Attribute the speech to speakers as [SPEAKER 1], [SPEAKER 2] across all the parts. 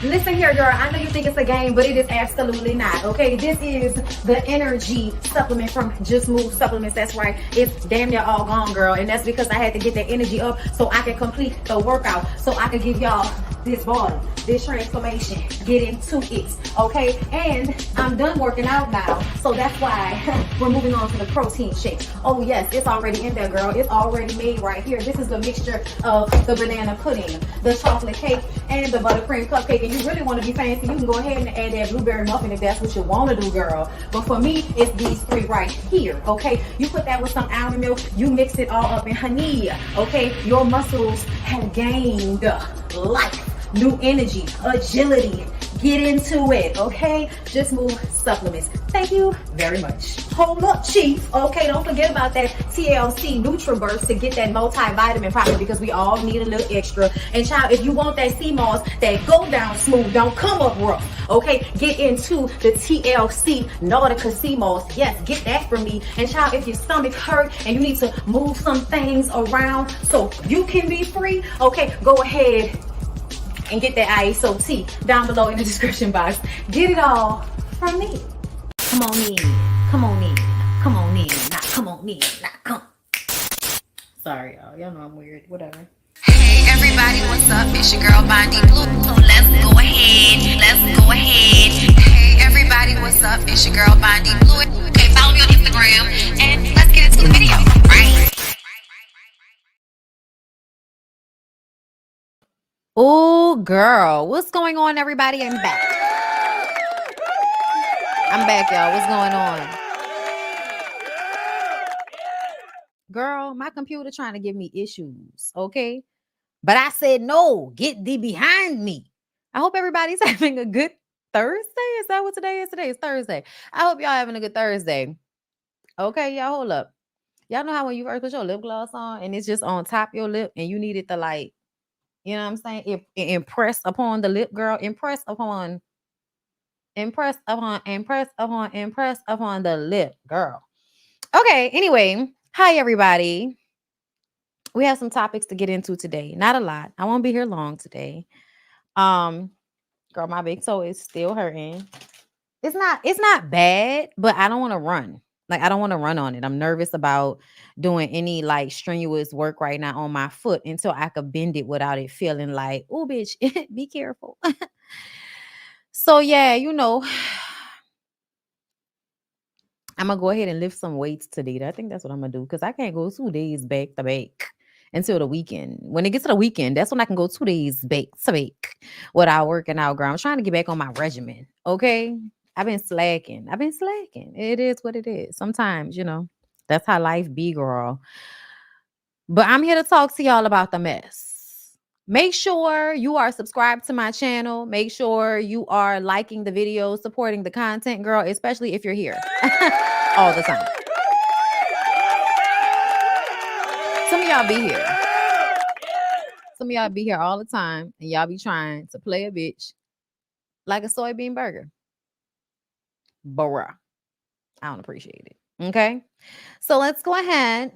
[SPEAKER 1] Listen here, girl. I know you think it's a game, but it is absolutely not. Okay, this is the energy supplement from Just Move Supplements. That's right. It's damn near all gone, girl, and that's because I had to get that energy up so I can complete the workout, so I can give y'all this body, this transformation, get into it, okay? And I'm done working out now, so that's why we're moving on to the protein shake. Oh yes, it's already in there, girl. It's already made right here. This is the mixture of the banana pudding, the chocolate cake, and the buttercream cupcake. And you really want to be fancy, you can go ahead and add that blueberry muffin if that's what you want to do, girl. But for me, it's these three right here, okay? You put that with some almond milk, you mix it all up in honey, okay? Your muscles have gained life, new energy, agility. Get into it, okay? Just Move Supplements. Thank you very much. Hold up, Chief. Okay, don't forget about that TLC NutriBurst to get that multivitamin problem, because we all need a little extra. And child, if you want that sea moss that go down smooth, don't come up rough, okay? Get into the TLC Nautica sea moss. Yes, get that from me. And child, if your stomach hurt and you need to move some things around so you can be free, okay, go ahead and get that ISO tea down below in the description box. Get it all from me. Come on in, come on in, come on in, now come on in, now come. Sorry, y'all know I'm weird, whatever.
[SPEAKER 2] Hey everybody, what's up? It's your girl BondyBlue. So let's go ahead. Hey everybody, what's up? It's your girl BondyBlue. Okay, follow me on Instagram and let's get into the video, right?
[SPEAKER 3] Oh, girl. What's going on, everybody? I'm back. I'm back, y'all. What's going on? Girl, my computer trying to give me issues, okay? But I said, no, get thee behind me. I hope everybody's having a good Thursday. Is that what today is? Today is Thursday. I hope y'all having a good Thursday. Okay, y'all, hold up. Y'all know how when you first put your lip gloss on and it's just on top of your lip and you need it to, like, you know what I'm saying? Impress upon the lip, girl. Impress upon the lip, girl. Okay, anyway. Hi, everybody. We have some topics to get into today. Not a lot. I won't be here long today. Girl, my big toe is still hurting. It's not bad, but I don't want to run. Like, I don't want to run on it. I'm nervous about doing any like strenuous work right now on my foot until I could bend it without it feeling like, oh, bitch, be careful. So, yeah, you know, I'm going to go ahead and lift some weights today. I think that's what I'm going to do, because I can't go 2 days back to back until the weekend. When it gets to the weekend, that's when I can go 2 days back to back without working out, girl. I'm trying to get back on my regimen, okay? I've been slacking. It is what it is. Sometimes, you know, that's how life be, girl. But I'm here to talk to y'all about the mess. Make sure you are subscribed to my channel. Make sure you are liking the videos, supporting the content, girl, especially if you're here all the time. Some of y'all be here. Some of y'all be here all the time, and y'all be trying to play a bitch like a soybean burger. Bruh. I don't appreciate it. Okay? So let's go ahead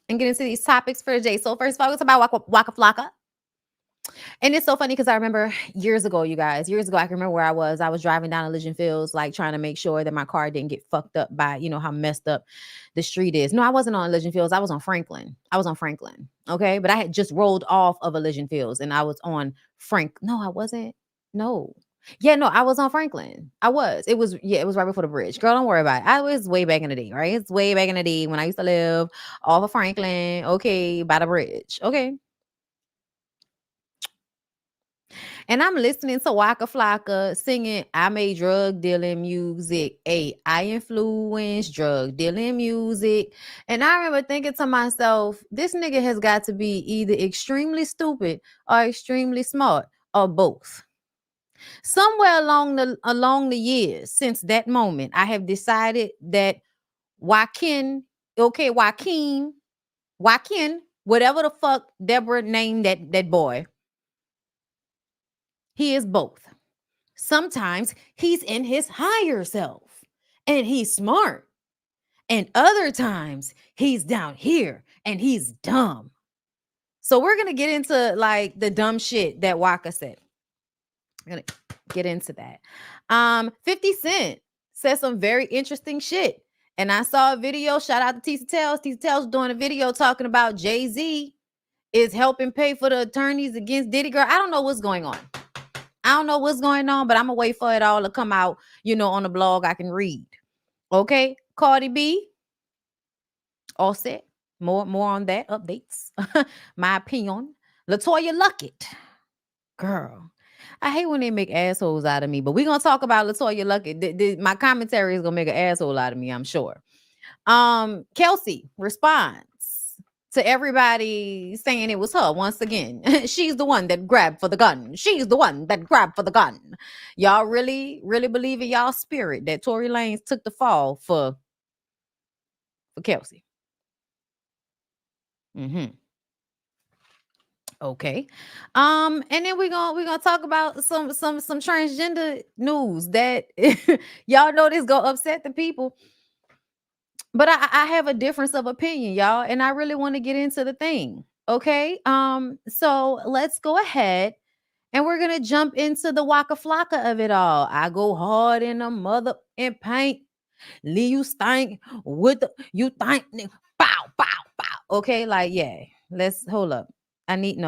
[SPEAKER 3] and get into these topics for today. So first of all, it's about Waka Flocka. And it's so funny because I remember years ago, you guys, I can remember where I was. I was driving down Elysian Fields, like trying to make sure that my car didn't get fucked up by, you know, how messed up the street is. No, I wasn't on Elysian Fields. I was on Franklin. Okay. But I had just rolled off of Elysian Fields and I was on No, I wasn't. No. Yeah, no, I was on Franklin. It was right before the bridge. Girl, don't worry about it. I was way back in the day, right? It's way back in the day when I used to live off of Franklin. Okay. By the bridge. Okay. And I'm listening to Waka Flocka singing, I made drug dealing music. I influenced drug dealing music. And I remember thinking to myself, this nigga has got to be either extremely stupid or extremely smart or both. Somewhere along the years since that moment, I have decided that Joaquin, whatever the fuck Deborah named that boy, he is both. Sometimes he's in his higher self and he's smart. And other times he's down here and he's dumb. So we're gonna get into like the dumb shit that Waka said. We're gonna get into that. 50 Cent said some very interesting shit. And I saw a video. Shout out to Tisa Tells. Tisa Tells doing a video talking about Jay-Z is helping pay for the attorneys against Diddy. Girl, I don't know what's going on. I don't know what's going on, but I'm gonna wait for it all to come out, on the blog I can read. Okay, Cardi B, all set. More on that, updates. My opinion. Latoya Luckett. Girl, I hate when they make assholes out of me, but we're gonna talk about Latoya Luckett. My commentary is gonna make an asshole out of me, I'm sure. Kelsey responds to everybody saying it was her once again. She's the one that grabbed for the gun. She's the one that grabbed for the gun. Y'all really, really believe in y'all spirit that Tory Lanez took the fall for Kelsey. Okay. And then we're gonna talk about some transgender news that y'all know this gonna upset the people. But I have a difference of opinion, y'all, and I really want to get into the thing. Okay. So let's go ahead and we're gonna jump into the Waka Flocka of it all. I go hard in the mother and paint. Lee, you stink with the you think bow, bow, bow. Okay, like yeah. Let's hold up. I need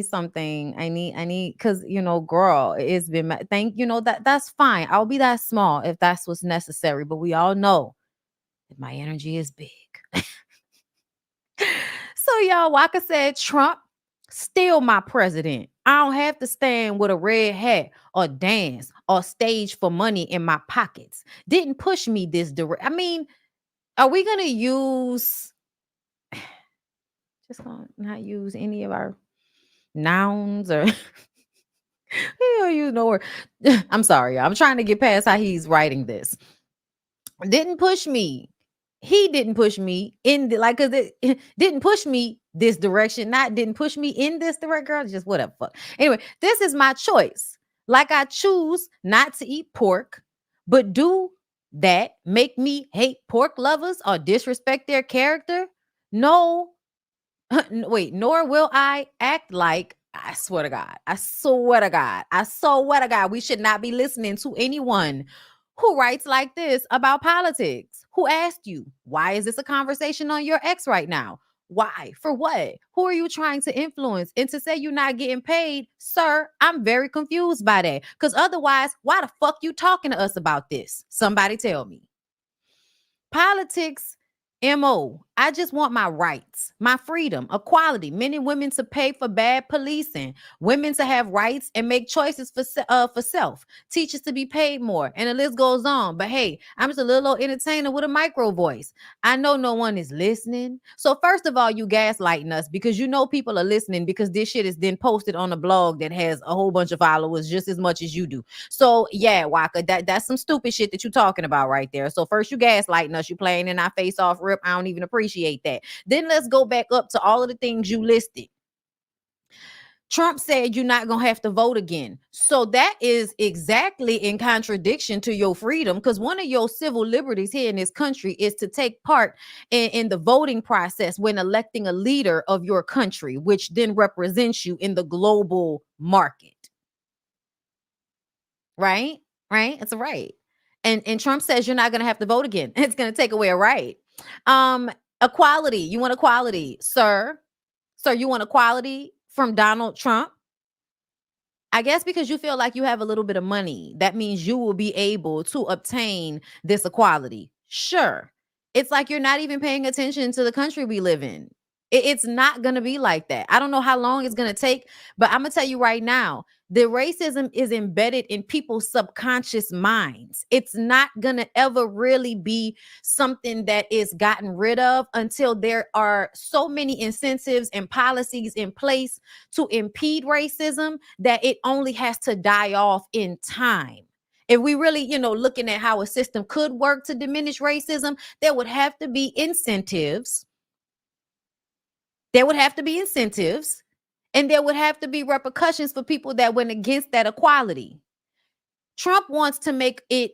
[SPEAKER 3] something. I need because girl, it's been that's fine. I'll be that small if that's what's necessary. But we all know that my energy is big. So y'all, Waka said Trump still my president. I don't have to stand with a red hat or dance or stage for money in my pockets. Didn't push me this direct. I mean, are we gonna use just gonna not use any of our nouns or we don't use no word. I'm sorry, y'all. I'm trying to get past how he's writing this. Didn't push me. He didn't push me in cause it didn't push me this direction. Not didn't push me in this direction. Girl, just whatever. Fuck. Anyway, this is my choice. Like I choose not to eat pork, but do that make me hate pork lovers or disrespect their character? No. Wait, nor will I act like I swear to God. I swear to God. I swear to God. We should not be listening to anyone who writes like this about politics. Who asked you? Why is this a conversation on your ex right now? Why? For what? Who are you trying to influence? And to say you're not getting paid, sir, I'm very confused by that. Because otherwise, why the fuck you talking to us about this? Somebody tell me. Politics, MO. I just want my rights, my freedom, equality, men and women to pay for bad policing, women to have rights and make choices for self, teachers to be paid more, and the list goes on. But hey, I'm just a little old entertainer with a micro voice. I know no one is listening. So first of all, you gaslighting us because you know people are listening because this shit is then posted on a blog that has a whole bunch of followers just as much as you do. So yeah, Waka, that's some stupid shit that you're talking about right there. So first you gaslighting us, you playing in our face off rip. I don't even appreciate that. Then let's go back up to all of the things you listed. Trump said you're not going to have to vote again. So that is exactly in contradiction to your freedom, because one of your civil liberties here in this country is to take part in the voting process when electing a leader of your country, which then represents you in the global market. Right? Right? It's a right. And Trump says you're not going to have to vote again. It's going to take away a right. Equality. You want equality, sir? Sir, you want equality from Donald Trump? I guess because you feel like you have a little bit of money, that means you will be able to obtain this equality. Sure. It's like you're not even paying attention to the country we live in. It's not going to be like that. I don't know how long it's going to take, but I'm going to tell you right now, the racism is embedded in people's subconscious minds. It's not going to ever really be something that is gotten rid of until there are so many incentives and policies in place to impede racism that it only has to die off in time. If we really, looking at how a system could work to diminish racism, there would have to be incentives. There would have to be incentives, and there would have to be repercussions for people that went against that equality. Trump wants to make it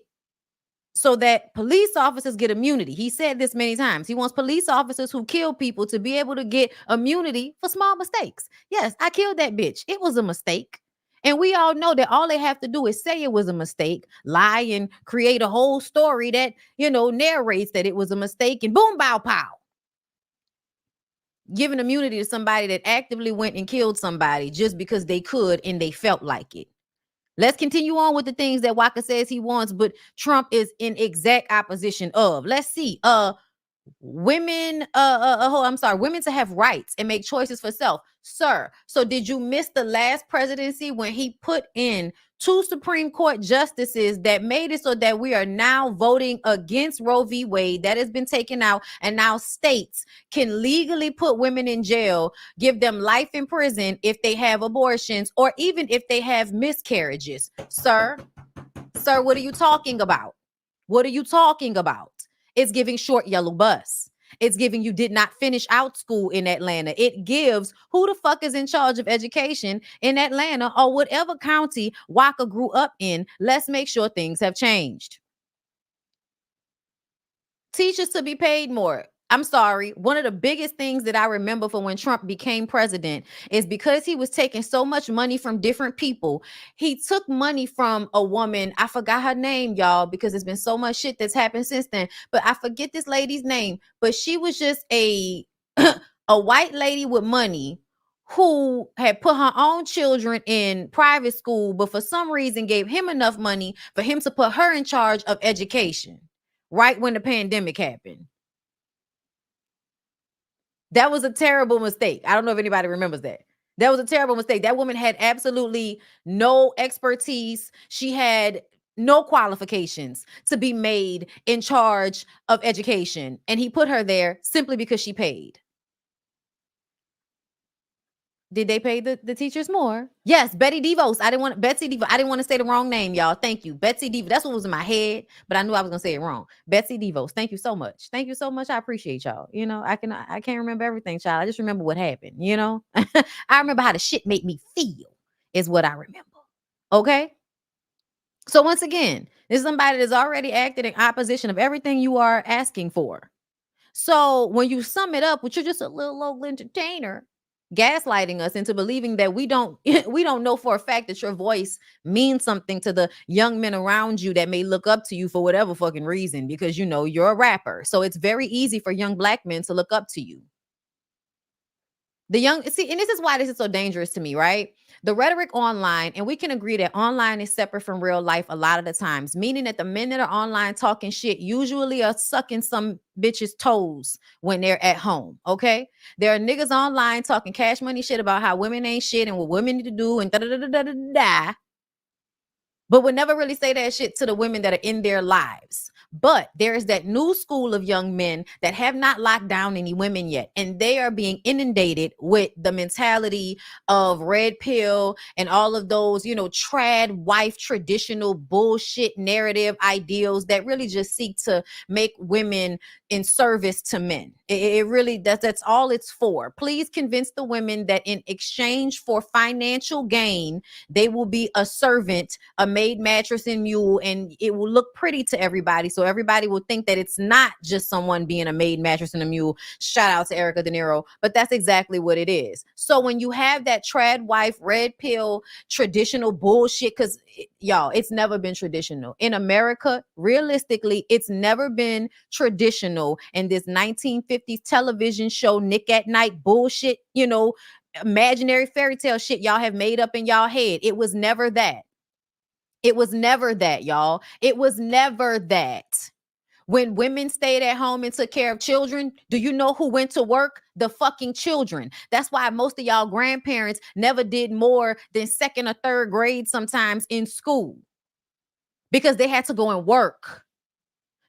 [SPEAKER 3] so that police officers get immunity. He said this many times. He wants police officers who kill people to be able to get immunity for small mistakes. Yes, I killed that bitch. It was a mistake. And we all know that all they have to do is say it was a mistake, lie and create a whole story that, narrates that it was a mistake, and boom, bow, pow. Giving immunity to somebody that actively went and killed somebody just because they could and they felt like it. Let's continue on with the things that Waka says he wants, but Trump is in exact opposition of. Let's see. Women to have rights and make choices for self. Sir, so did you miss the last presidency when he put in 2 Supreme Court justices that made it so that we are now voting against Roe v. Wade? That has been taken out, and now states can legally put women in jail, give them life in prison if they have abortions or even if they have miscarriages. Sir, what are you talking about? What are you talking about? It's giving short yellow bus. It's giving you did not finish out school in Atlanta. It gives who the fuck is in charge of education in Atlanta or whatever county Waka grew up in. Let's make sure things have changed. Teachers to be paid more. I'm sorry. One of the biggest things that I remember from when Trump became president is because he was taking so much money from different people. He took money from a woman. I forgot her name, y'all, because there's been so much shit that's happened since then. But I forget this lady's name. But she was just a white lady with money who had put her own children in private school, but for some reason gave him enough money for him to put her in charge of education right when the pandemic happened. That was a terrible mistake. I don't know if anybody remembers that. That was a terrible mistake. That woman had absolutely no expertise. She had no qualifications to be made in charge of education. And he put her there simply because she paid. Did they pay the teachers more? Yes, Betsy DeVos. I didn't want to say the wrong name, y'all. Thank you. Betsy DeVos. That's what was in my head, but I knew I was gonna say it wrong. Betsy DeVos. Thank you so much. Thank you so much. I appreciate y'all. I can't remember everything, child. I just remember what happened, I remember how the shit made me feel, is what I remember. Okay. So once again, this is somebody that's already acted in opposition of everything you are asking for. So when you sum it up, which you're just a little old entertainer, gaslighting us into believing that we don't know for a fact that your voice means something to the young men around you that may look up to you for whatever fucking reason, because you're a rapper. So it's very easy for young black men to look up to you. And this is why this is so dangerous to me, right? The rhetoric online, and we can agree that online is separate from real life a lot of the times, meaning that the men that are online talking shit usually are sucking some bitches' toes when they're at home, okay? There are niggas online talking cash money shit about how women ain't shit and what women need to do and da-da-da-da-da-da, but would never really say that shit to the women that are in their lives. But there is that new school of young men that have not locked down any women yet. And they are being inundated with the mentality of red pill and all of those, trad wife, traditional bullshit narrative ideals that really just seek to make women in service to men. It really, that's all it's for. Please convince the women that in exchange for financial gain, they will be a servant, a maid, mattress, and mule, and it will look pretty to everybody. So everybody will think that it's not just someone being a maid, mattress, and a mule. Shout out to Erica De Niro. But that's exactly what it is. So when you have that trad wife, red pill, traditional bullshit, because y'all, it's never been traditional. In America, realistically, it's never been traditional. And this 1950s television show, Nick at Night bullshit, imaginary fairy tale shit y'all have made up in y'all head. It was never that. It was never that, y'all. It was never that. When women stayed at home and took care of children, do you know who went to work? The fucking children. That's why most of y'all grandparents never did more than second or third grade sometimes in school, because they had to go and work.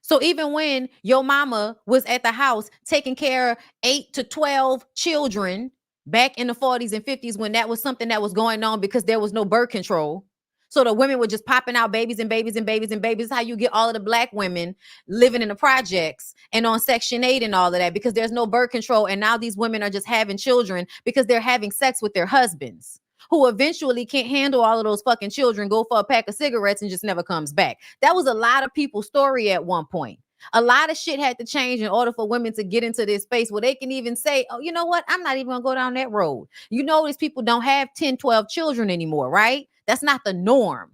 [SPEAKER 3] So even when your mama was at the house taking care of 8 to 12 children back in the 40s and 50s, when that was something that was going on because there was no birth control, so the women were just popping out babies and babies and babies and babies. How you get all of the black women living in the projects and on Section 8 and all of that, because there's no birth control. And now these women are just having children because they're having sex with their husbands, who eventually can't handle all of those fucking children, go for a pack of cigarettes and just never comes back. That was a lot of people's story at one point. A lot of shit had to change in order for women to get into this space where they can even say, oh, you know what? I'm not even gonna go down that road. You know, these people don't have 10, 12 children anymore, right? That's not the norm.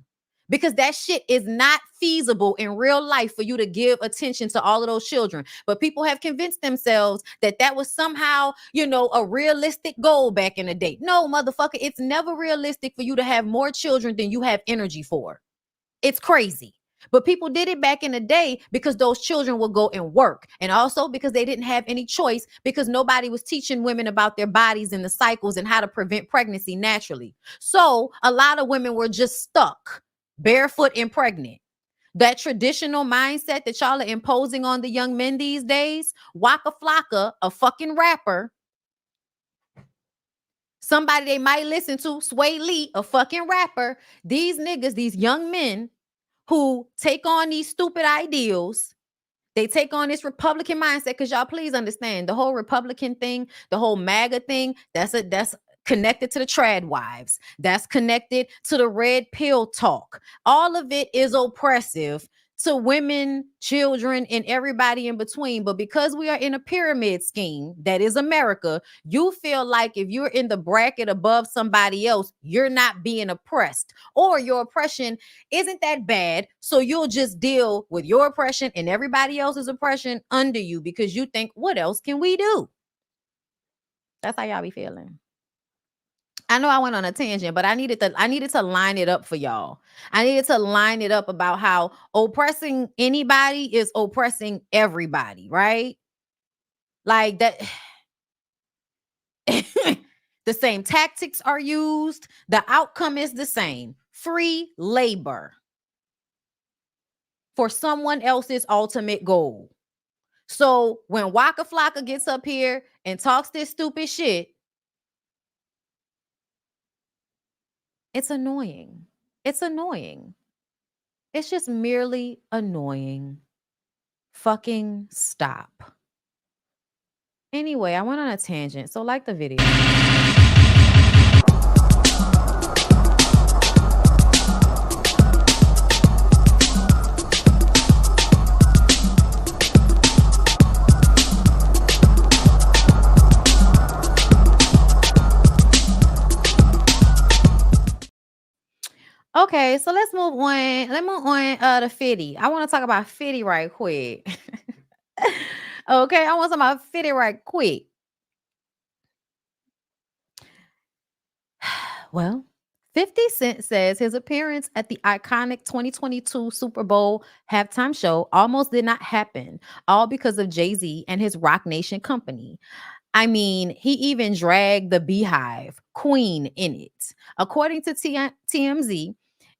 [SPEAKER 3] Because that shit is not feasible in real life for you to give attention to all of those children. But people have convinced themselves that that was somehow, you know, a realistic goal back in the day. No, motherfucker, it's never realistic for you to have more children than you have energy for. It's crazy. But people did it back in the day because those children would go and work. And also because they didn't have any choice, because nobody was teaching women about their bodies and the cycles and how to prevent pregnancy naturally. So a lot of women were just stuck barefoot and pregnant. That traditional mindset that y'all are imposing on the young men these days, Waka Flocka, a fucking rapper, somebody they might listen to, Sway Lee, a fucking rapper, these niggas, these young men who take on these stupid ideals, they take on this Republican mindset, because y'all please understand the whole Republican thing, the whole MAGA thing, that's connected to the trad wives. That's connected to the red pill talk. All of it is oppressive to women, children, and everybody in between. But because we are in a pyramid scheme that is America, you feel like if you're in the bracket above somebody else, you're not being oppressed, or your oppression isn't that bad. So you'll just deal with your oppression and everybody else's oppression under you, because you think, what else can we do? That's how y'all be feeling. I know I went on a tangent, but I needed to line it up for y'all. I needed to line it up about how oppressing anybody is oppressing everybody, right? Like that. The same tactics are used. The outcome is the same. Free labor for someone else's ultimate goal. So when Waka Flocka gets up here and talks this stupid shit, it's annoying. It's annoying. It's just merely annoying. Fucking stop. Anyway, I went on a tangent, so like the video. Okay, so let's move on. Let's move on to 50. I want to talk about 50 right quick. Okay, I want to talk about 50 right quick. Well, 50 Cent says his appearance at the iconic 2022 Super Bowl halftime show almost did not happen, all because of Jay-Z and his Rock Nation company. I mean, he even dragged the Beehive Queen in it. According to TMZ,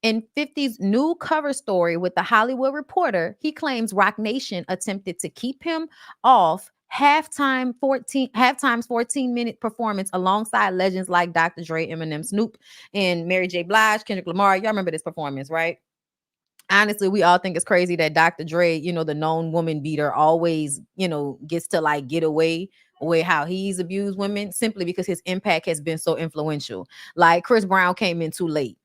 [SPEAKER 3] in 50's new cover story with The Hollywood Reporter, he claims Rock Nation attempted to keep him off halftime's 14-minute performance alongside legends like Dr. Dre, Eminem, Snoop, and Mary J. Blige, Kendrick Lamar. Y'all remember this performance, right? Honestly, we all think it's crazy that Dr. Dre, you know, the known woman beater, always, you know, gets to like get away with how he's abused women simply because his impact has been so influential. Like Chris Brown came in too late.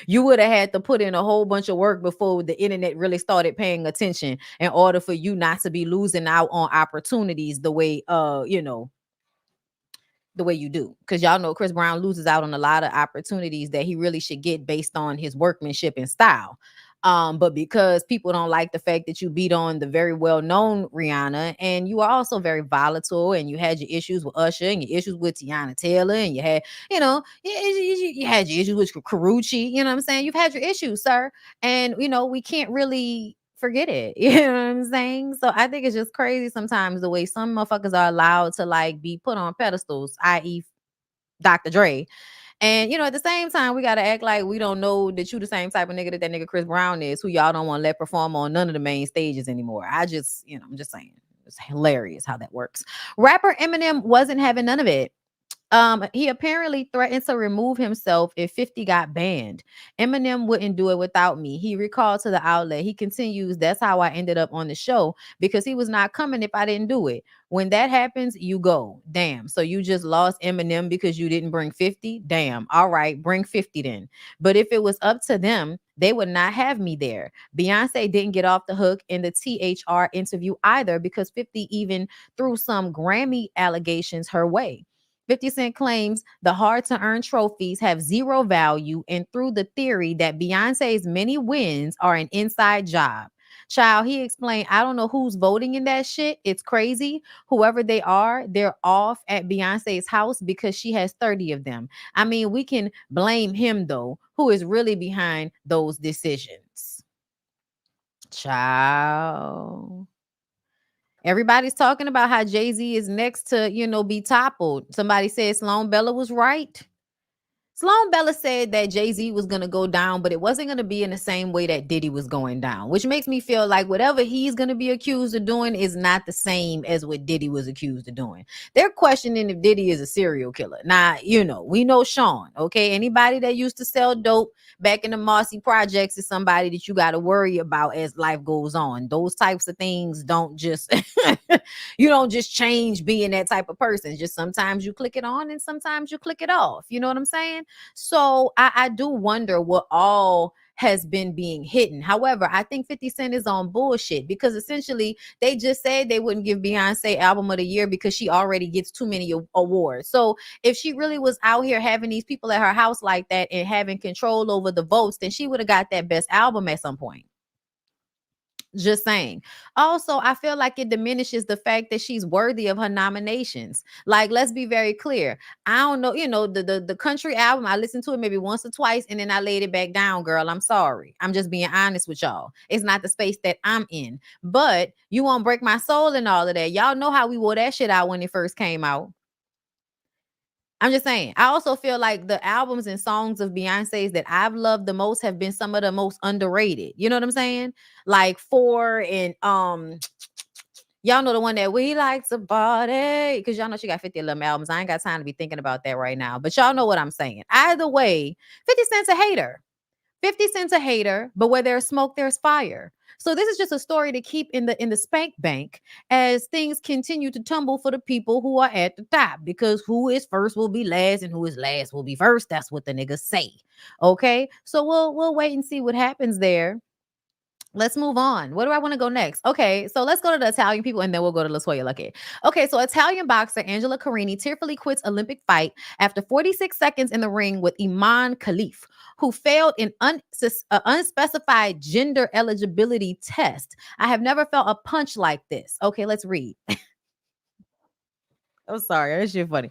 [SPEAKER 3] You would have had to put in a whole bunch of work before the internet really started paying attention in order for you not to be losing out on opportunities the way, you know, the way you do. Because y'all know Chris Brown loses out on a lot of opportunities that he really should get based on his workmanship and style. But because people don't like the fact that you beat on the very well-known Rihanna, and you are also very volatile, and you had your issues with Usher and your issues with Tiana Taylor, and you had, you know, you had your issues with Karuchi, you know what I'm saying? You've had your issues, sir. And, you know, we can't really forget it. You know what I'm saying? So I think it's just crazy sometimes the way some motherfuckers are allowed to like be put on pedestals, i.e. Dr. Dre. And, you know, at the same time, we got to act like we don't know that you the same type of nigga that nigga Chris Brown is, who y'all don't want to let perform on none of the main stages anymore. I just, you know, I'm just saying. It's hilarious how that works. Rapper Eminem wasn't having none of it. He apparently threatened to remove himself if 50 got banned. Eminem wouldn't do it without me. He recalled to the outlet. He continues, that's how I ended up on the show because he was not coming if I didn't do it. When that happens, you go. Damn. So you just lost Eminem because you didn't bring 50? Damn. All right, bring 50 then. But if it was up to them, they would not have me there. Beyonce didn't get off the hook in the THR interview either because 50 even threw some Grammy allegations her way. 50 Cent claims the hard to earn trophies have zero value and through the theory that Beyonce's many wins are an inside job. Child, he explained, I don't know who's voting in that shit. It's crazy. Whoever they are, they're off at Beyonce's house because she has 30 of them. I mean, we can blame him though, who is really behind those decisions. Child. Everybody's talking about how Jay-Z is next to, be toppled. Somebody said Sloan Bella was right. Sloan Bella said that Jay-Z was going to go down, but it wasn't going to be in the same way that Diddy was going down, which makes me feel like whatever he's going to be accused of doing is not the same as what Diddy was accused of doing. They're questioning if Diddy is a serial killer. Now, we know Sean, okay? Anybody that used to sell dope back in the Marcy projects is somebody that you got to worry about as life goes on. Those types of things don't just, you don't just change being that type of person. Just sometimes you click it on and sometimes you click it off. You know what I'm saying? So I do wonder what all has been being hidden. However, I think 50 Cent is on bullshit because essentially they just said they wouldn't give Beyonce album of the year because she already gets too many awards. So if she really was out here having these people at her house like that and having control over the votes, then she would have got that best album at some point. Just saying. Also, I feel like it diminishes the fact that she's worthy of her nominations. Like, let's be very clear. I don't know, the country album, I listened to it maybe once or twice and then I laid it back down, girl. I'm sorry. I'm just being honest with y'all. It's not the space that I'm in. But You Won't Break My Soul and all of that. Y'all know how we wore that shit out when it first came out. I'm just saying. I also feel like the albums and songs of Beyonce's that I've loved the most have been some of the most underrated. You know what I'm saying? Like Four and y'all know the one that we like to party because y'all know she got 50 of them albums. I ain't got time to be thinking about that right now, but y'all know what I'm saying. Either way, 50 Cent's a hater. 50 Cent's a hater, but where there's smoke, there's fire. So this is just a story to keep in the spank bank as things continue to tumble for the people who are at the top. Because who is first will be last, and who is last will be first. That's what the niggas say. Okay, so we'll wait and see what happens there. Let's move on. Where do I want to go next? Okay, so let's go to the Italian people and then we'll go to Latoya Luckett. Okay, so Italian boxer Angela Carini tearfully quits Olympic fight after 46 seconds in the ring with Iman Khalif, who failed an unspecified gender eligibility test. I have never felt a punch like this. Okay, let's read. I'm sorry, that shit funny.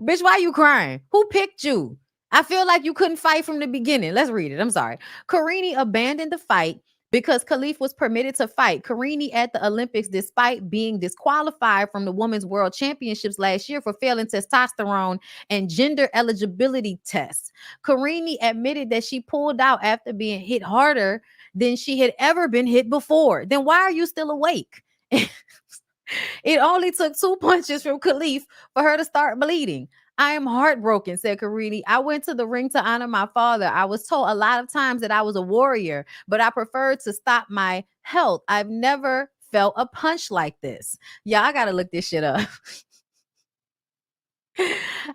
[SPEAKER 3] Bitch, why you crying? Who picked you? I feel like you couldn't fight from the beginning. Let's read it. I'm sorry. Carini abandoned the fight because Khalif was permitted to fight. Carini at the Olympics, despite being disqualified from the Women's World Championships last year for failing testosterone and gender eligibility tests. Carini admitted that she pulled out after being hit harder than she had ever been hit before. Then why are you still awake? It only took 2 punches from Khalif for her to start bleeding. I am heartbroken, said Carini. I went to the ring to honor my father. I was told a lot of times that I was a warrior, but I preferred to stop my health. I've never felt a punch like this. Yeah, I got to look this shit up.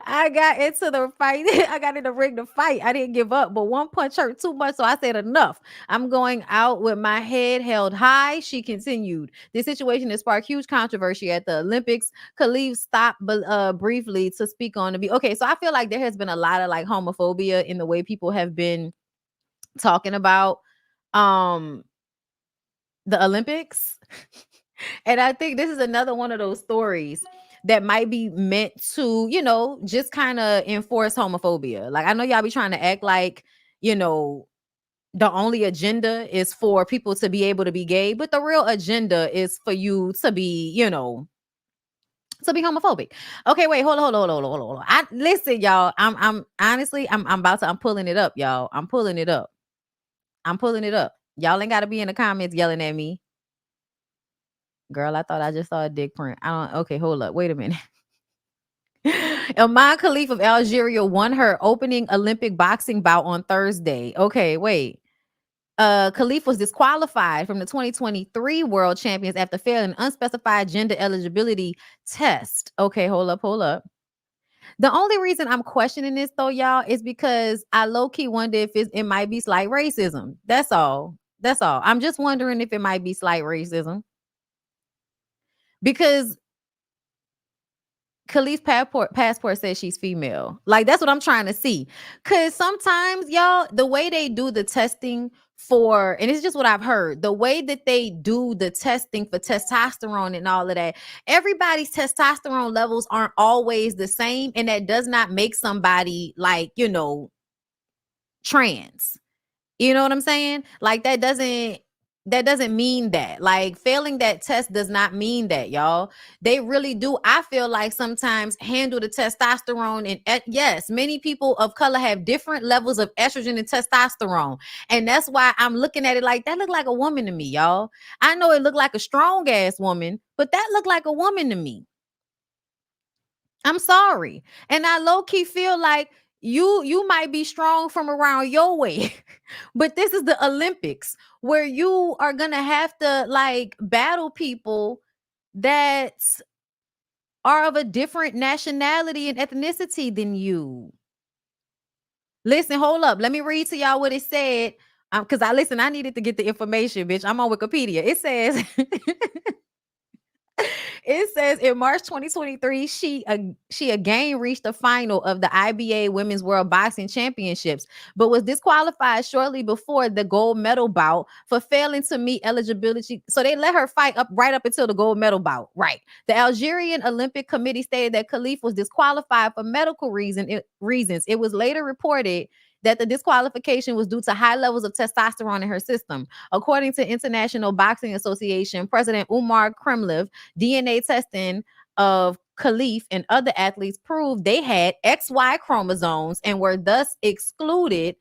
[SPEAKER 3] I got into the fight. I got in the ring to fight. I didn't give up, but one punch hurt too much. So I said, enough. I'm going out with my head held high. She continued. This situation has sparked huge controversy at the Olympics. Khalif stopped briefly to speak on the okay. So I feel like there has been a lot of like homophobia in the way people have been talking about the Olympics. And I think this is another one of those stories that might be meant to, just kind of enforce homophobia. Like, I know y'all be trying to act like, the only agenda is for people to be able to be gay, but the real agenda is for you to be, to be homophobic. Okay, wait, hold on. Listen, y'all. I'm honestly, I'm pulling it up, y'all. I'm pulling it up. Y'all ain't got to be in the comments yelling at me. Girl, I thought I just saw a dick print. Okay, hold up. Wait a minute. Iman Khalif of Algeria won her opening Olympic boxing bout on Thursday. Okay, wait. Khalif was disqualified from the 2023 World Champions after failing an unspecified gender eligibility test. Okay, hold up, hold up. The only reason I'm questioning this though, y'all, is because I low key wonder if it might be slight racism. That's all. That's all. I'm just wondering if it might be slight racism because Khalif's passport says she's female. Like that's what I'm trying to see. Cause sometimes, y'all, the way they do the testing for, and it's just what I've heard, the way that they do the testing for testosterone and all of that, everybody's testosterone levels aren't always the same, and that does not make somebody like, trans. You know what I'm saying? Like that doesn't mean that. Like failing that test does not mean that, y'all. They really do. I feel like sometimes handle the testosterone and yes, many people of color have different levels of estrogen and testosterone. And that's why I'm looking at it like that look like a woman to me, y'all. I know it looked like a strong ass woman, but that looked like a woman to me. I'm sorry. And I low key feel like you might be strong from around your way. But this is the Olympics where you are going to have to like battle people that are of a different nationality and ethnicity than you. Listen, hold up. Let me read to y'all what it said. Cuz I needed to get the information, bitch. I'm on Wikipedia. It says It says in March 2023, she again reached the final of the IBA Women's World Boxing Championships, but was disqualified shortly before the gold medal bout for failing to meet eligibility. So they let her fight right up until the gold medal bout. Right. The Algerian Olympic Committee stated that Khalif was disqualified for medical reasons. It was later reported that the disqualification was due to high levels of testosterone in her system. According to International Boxing Association President Umar Kremlev, DNA testing of Khalif and other athletes proved they had XY chromosomes and were thus excluded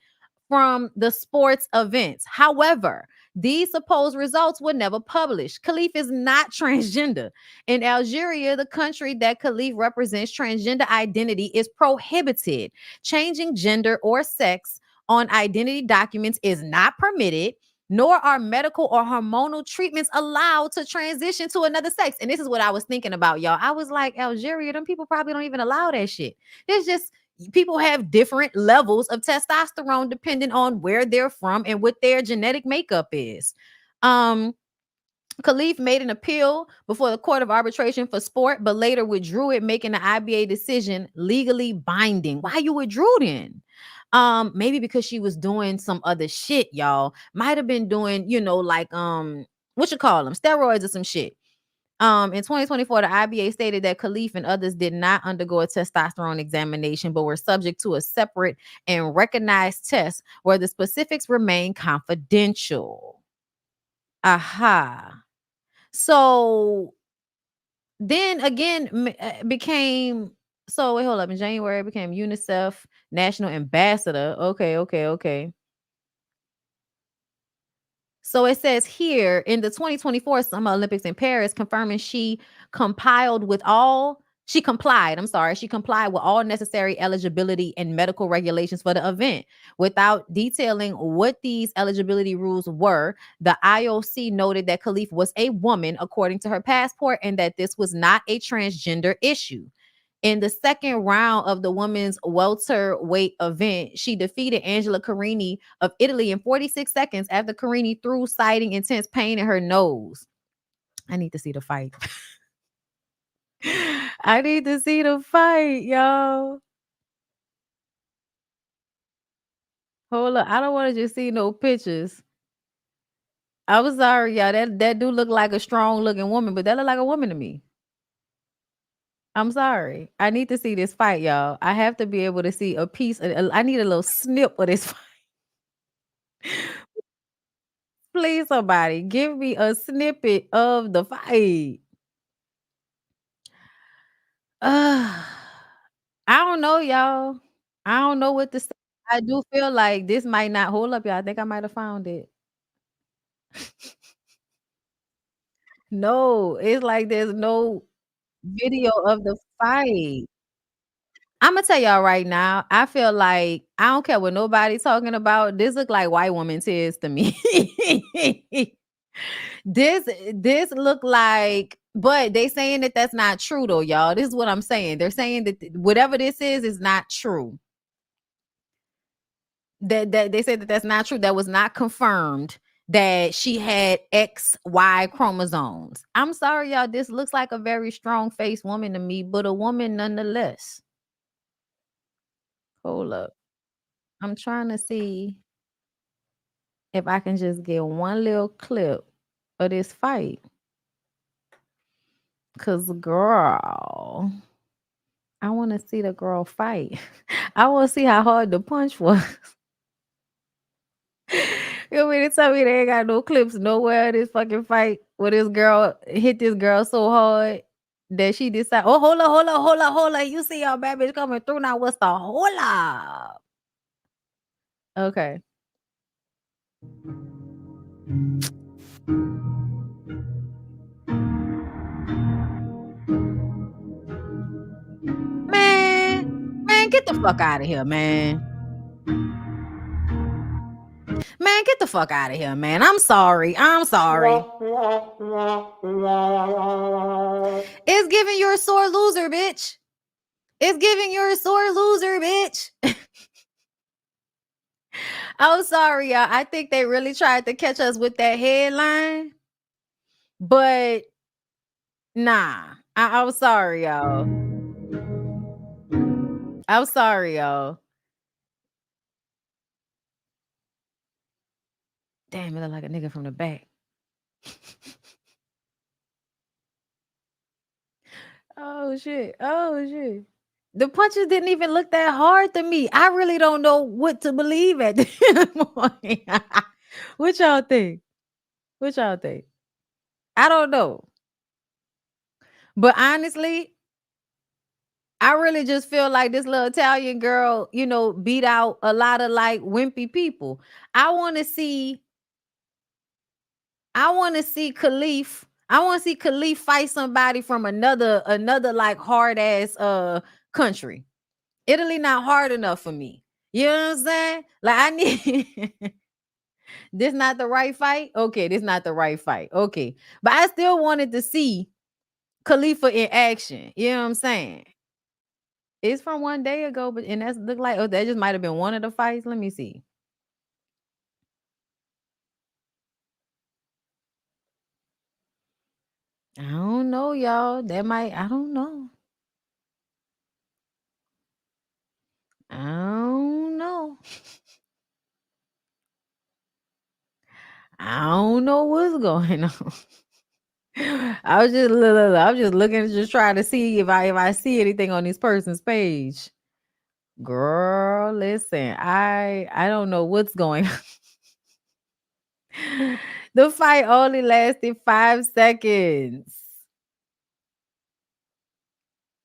[SPEAKER 3] from the sports events. However, these supposed results were never published. Khalif is not transgender. In Algeria, the country that Khalif represents, transgender identity is prohibited. Changing gender or sex on identity documents is not permitted, nor are medical or hormonal treatments allowed to transition to another sex. And this is what I was thinking about, y'all. I was like, Algeria, them people probably don't even allow that shit. There's just people have different levels of testosterone depending on where they're from and what their genetic makeup is. Khalif made an appeal before the Court of Arbitration for Sport, but later withdrew it, making the IBA decision legally binding. Why you withdrew then? Maybe because she was doing some other shit, y'all. Might have been doing, like what you call them, steroids or some shit. In 2024, the IBA stated that Khalif and others did not undergo a testosterone examination, but were subject to a separate and recognized test where the specifics remain confidential. Aha. So then again became so wait, hold up. In January, became UNICEF National Ambassador. Okay. So it says here in the 2024 Summer Olympics in Paris, confirming she complied with all necessary eligibility and medical regulations for the event. Without detailing what these eligibility rules were, the IOC noted that Khalif was a woman according to her passport and that this was not a transgender issue. In the second round of the women's welterweight event, she defeated Angela Carini of Italy in 46 seconds after Carini threw, citing intense pain in her nose. I need to see the fight. I need to see the fight, y'all. Hold up. I don't want to just see no pictures. I was sorry, y'all. That do look like a strong looking woman, but that look like a woman to me. I'm sorry. I need to see this fight, y'all. I have to be able to see a piece. I need a little snip of this fight. Please, somebody, give me a snippet of the fight. I don't know, y'all. I don't know what to say. I do feel like this might not hold up, y'all. I think I might have found it. No, it's like there's no video of the fight. I'm gonna tell y'all right now. I feel like I don't care what nobody's talking about. This look like white woman tears to me. this look like, but they saying that that's not true though, y'all. This is what I'm saying. They're saying that whatever this is not true. That they said that that's not true. That was not confirmed that she had XY chromosomes. I'm sorry, y'all. This looks like a very strong faced woman to me, but a woman nonetheless. Hold up. I'm trying to see if I can just get one little clip of this fight. Cause girl, I want to see the girl fight. I want to see how hard the punch was. You mean to tell me they ain't got no clips nowhere in this fucking fight where this girl hit this girl so hard that she decided, oh, hold up. You see your bad bitch coming through now. What's the hold up? Okay. Man, get the fuck out of here, man. Man, get the fuck out of here, man. I'm sorry. It's giving you're a sore loser, bitch. It's giving you're a sore loser, bitch. I'm sorry, y'all. I think they really tried to catch us with that headline. But nah. I'm sorry, y'all. I'm sorry, y'all. Damn, it look like a nigga from the back. Oh shit. The punches didn't even look that hard to me. I really don't know what to believe at this point. What y'all think? I don't know. But honestly, I really just feel like this little Italian girl, beat out a lot of like wimpy people. I want to see Khalif. I want to see Khalif fight somebody from another like hard ass country. Italy not hard enough for me. You know what I'm saying? Like I need this not the right fight. Okay, this not the right fight. Okay. But I still wanted to see Khalifa in action. You know what I'm saying? It's from one day ago, but and that's look like that just might have been one of the fights. Let me see. I don't know, y'all. I don't know. I don't know. I don't know what's going on. I was just looking, just trying to see if I see anything on this person's page. Girl, listen, I don't know what's going on. The fight only lasted 5 seconds.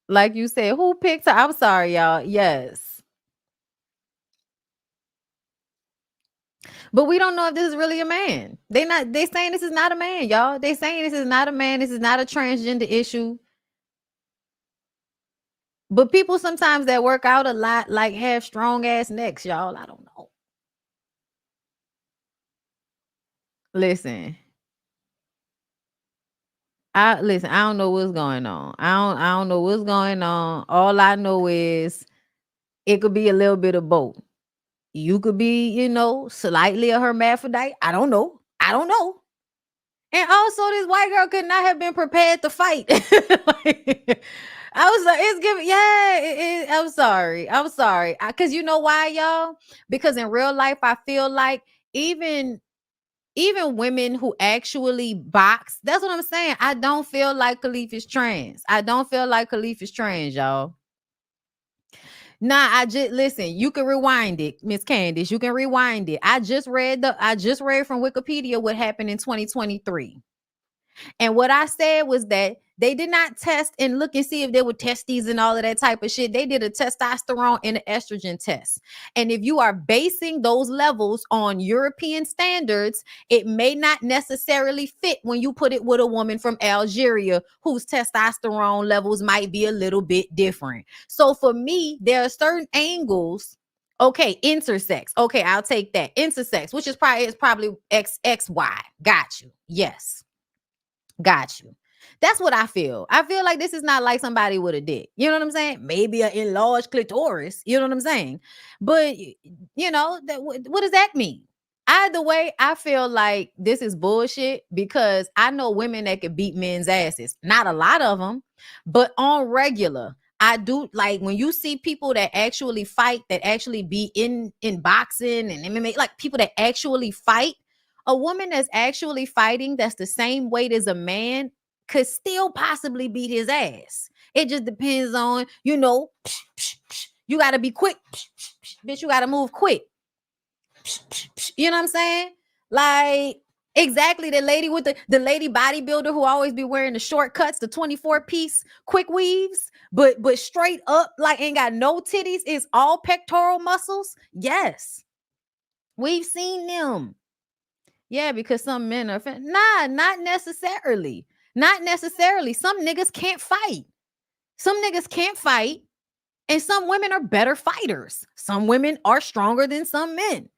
[SPEAKER 3] Like you said, who picked her? I'm sorry, y'all. Yes. But we don't know if this is really a man. They saying this is not a man, y'all. They saying this is not a man. This is not a transgender issue. But people sometimes that work out a lot like have strong ass necks, y'all. I don't know. Listen. I don't know what's going on. I don't know what's going on. All I know is it could be a little bit of both. You could be, slightly a hermaphrodite. I don't know. And also, this white girl could not have been prepared to fight. I was like, it's giving, yeah. I'm sorry. Because you know why, y'all? Because in real life, I feel like even women who actually box, that's what I'm saying. I don't feel like Khalif is trans. Y'all. Nah, listen, you can rewind it, Miss Candace. You can rewind it. I just read from Wikipedia what happened in 2023. And what I said was that they did not test and look and see if there were testes and all of that type of shit. They did a testosterone and an estrogen test. And if you are basing those levels on European standards, it may not necessarily fit when you put it with a woman from Algeria whose testosterone levels might be a little bit different. So for me, there are certain angles. Okay, intersex. Okay, I'll take that. Intersex, which is probably XXY. Got you. Yes. Got you. That's what I feel. I feel like this is not like somebody with a dick. You know what I'm saying? Maybe an enlarged clitoris. You know what I'm saying? But what does that mean? Either way, I feel like this is bullshit because I know women that can beat men's asses. Not a lot of them, but on regular. I do like when you see people that actually fight, that actually be in boxing and MMA, like people that actually fight. A woman that's actually fighting that's the same weight as a man could still possibly beat his ass. It just depends on, you got to be quick. Bitch, you got to move quick. You know what I'm saying? Like, exactly, the lady with the lady bodybuilder who always be wearing the shortcuts, the 24-piece quick weaves, but straight up, like ain't got no titties, is all pectoral muscles. Yes. We've seen them. Yeah, because some men are not necessarily. Not necessarily. Some niggas can't fight. Some niggas can't fight. And some women are better fighters. Some women are stronger than some men.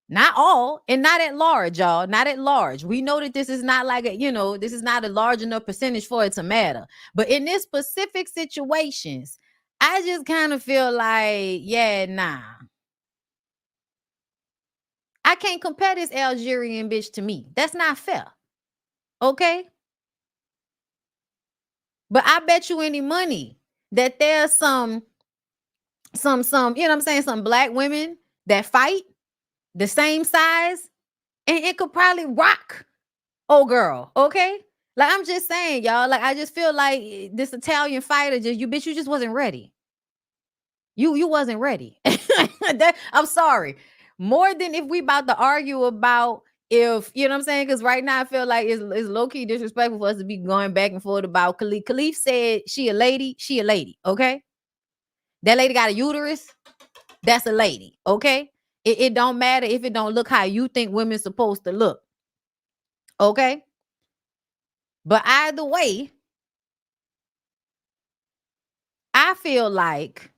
[SPEAKER 3] Not all, and not at large, y'all. Not at large. We know that this is not like this is not a large enough percentage for it to matter. But in this specific situations, I just kind of feel like, yeah, nah. I can't compare this Algerian bitch to me. That's not fair. Okay? But I bet you any money that there's some, you know what I'm saying, some black women that fight the same size and it could probably rock old girl. Okay? Like, I'm just saying, y'all, like, I just feel like this Italian fighter you just wasn't ready. You wasn't ready. I'm sorry. More than if we about to argue about if, you know what I'm saying? Because right now I feel like it's low-key disrespectful for us to be going back and forth about Khalif. Khalif said she a lady, okay? That lady got a uterus, that's a lady, okay? It don't matter if it don't look how you think women's supposed to look, okay? But either way, I feel like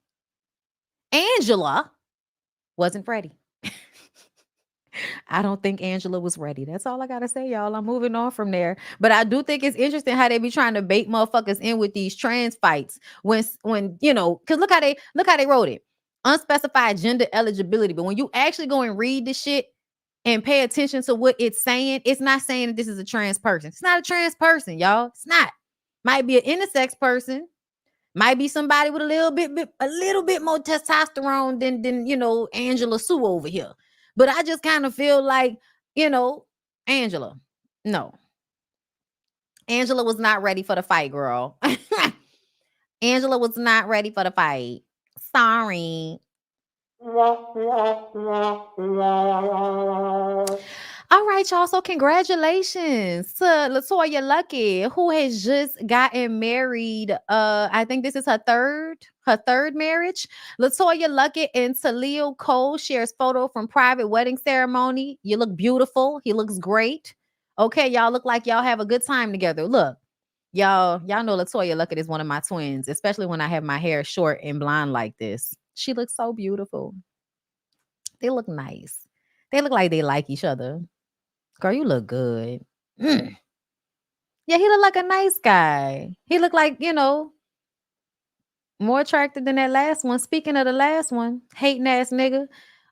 [SPEAKER 3] Angela wasn't ready. I don't think Angela was ready. That's all I gotta say, y'all. I'm moving on from there. But I do think it's interesting how they be trying to bait motherfuckers in with these trans fights when because look how they wrote it. Unspecified gender eligibility. But when you actually go and read the shit and pay attention to what it's saying, it's not saying that this is a trans person. It's not a trans person, y'all. It's not. Might be an intersex person. Might be somebody with a little bit more testosterone than Angela Sue over here. But I just kind of feel like, Angela. No. Angela was not ready for the fight, girl. Angela was not ready for the fight. Sorry. All right, y'all. So congratulations to Latoya Luckett, who has just gotten married. I think this is her third marriage. Latoya Luckett and Talil Cole shares photo from private wedding ceremony. You look beautiful. He looks great. Okay, y'all look like y'all have a good time together. Look, y'all know Latoya Luckett is one of my twins, especially when I have my hair short and blonde like this. She looks so beautiful. They look nice. They look like they like each other. Girl, you look good. Yeah, he looked like a nice guy. He looked like, more attractive than that last one. Speaking of the last one, hating ass nigga.